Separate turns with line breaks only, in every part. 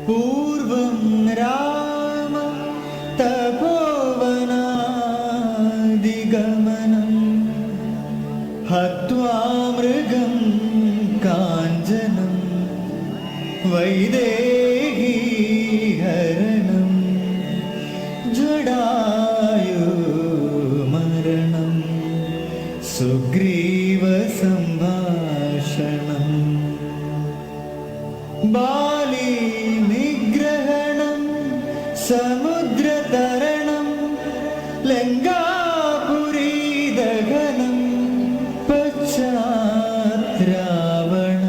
पूर्वं राम तपोवनादिगमनं हत्वा मृगं काञ्चनं वैदेही हरणं जडायुमरणं सुग्रीवसम्भाषणं बाली निग्रहणं समुद्रतरणं लङ्कापुरीदहनं पश्चात् रावण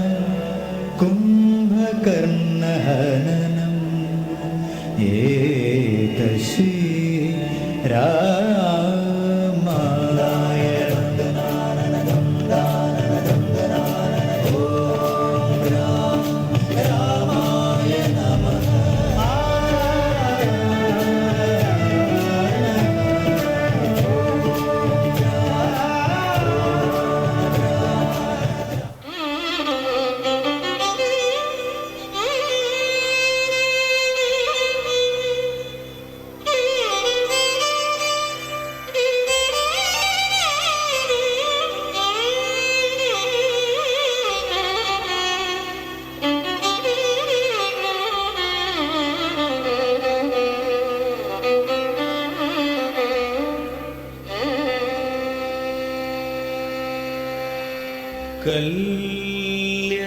कुम्भकर्णहननम् एतश्री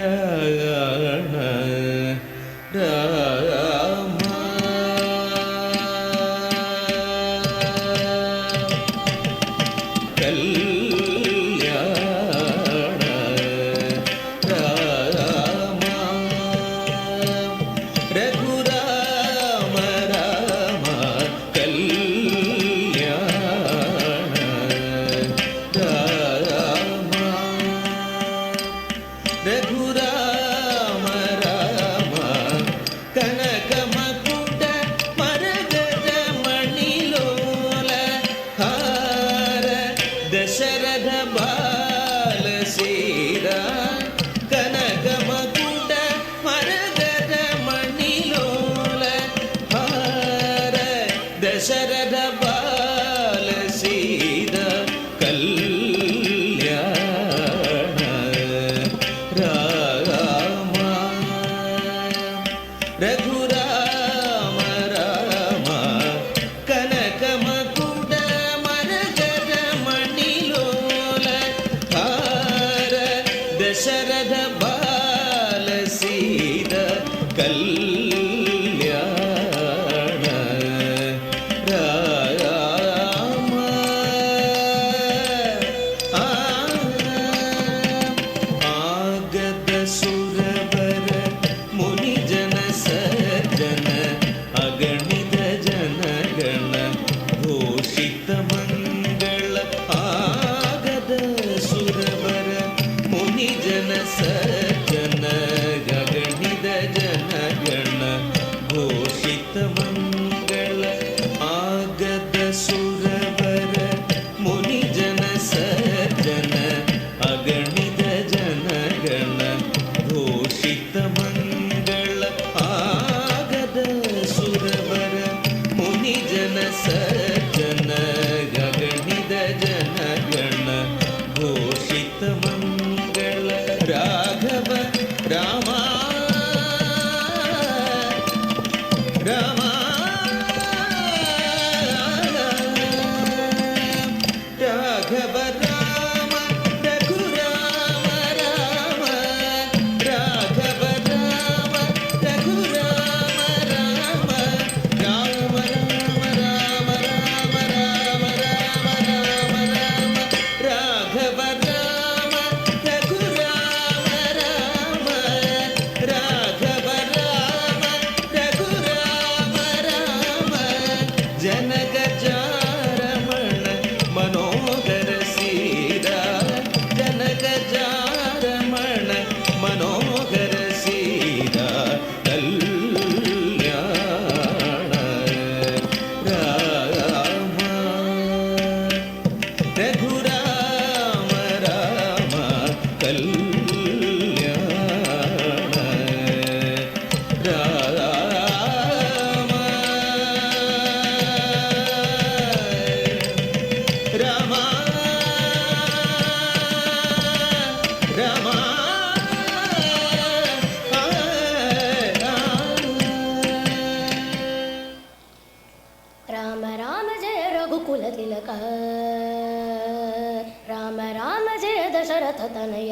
കല്യാണ രാമ കല്യാണ രാമ രഘുരാമ രാമ കല്യാണ രാമ രഘുരാമ രാമ കനകമകുട മരഗജ മണിലോല ഹാര ദശരഥ ബാല സീതാ കനകമകുട മരഗജ മണിലോല ഹാര ദശരഥ ബാല സീതാ രഘുരാമ രാമ കനകമകുട മരഗജ മണിലോല ഹാര ദശരഥ ബാല സീതാ കല്യാണ രാമ ആഗത സുരവര മുനിജന സജ്ജന ಅಗಣಿತ ಜನಗಣ ಘೋಷಿತ ಮಂಗಳ ಆಗದ ಸುರವರ ಮುನಿಜನ ಸಜ್ಜನ ಅಗಣಿತ ಜನಗಣ ಘೋಷಿತ ಮಂಗಳ ಆಗದ ಸುರವರ ಮುನಿಜನ ಸಜ್ಜನ ಅಗಣಿತ ಜನಗಣ ಘೋಷಿತ ಮಂಗಳ ಆಗದ ಸುರವರ ಮುನಿಜನ ಸಜ್ಜನ ಗಗಣಿದ ಜನಗಣ ಘೋಷಿತ ಮಂಗಳ ರಾಘವ ರಾಮ ರಾಮ ರಾಘವ ರಾಮ ರಘುರಾಮ ರಾಮ ರಾಘವ ರಾಮ ರಘುರಾಮ ರಾಮ ರಾಮ ರಾಮ ರಾಮ ರಾಮ ರಾಮ ರಾಮ ರಾಮ ರಾಘವ ರಾಮ ರಘುರಾಮ ರಾಮ ರಾಘವ ರಾಮ ರಘುರಾಮ
तिलक राम राम जय दशरथ तनय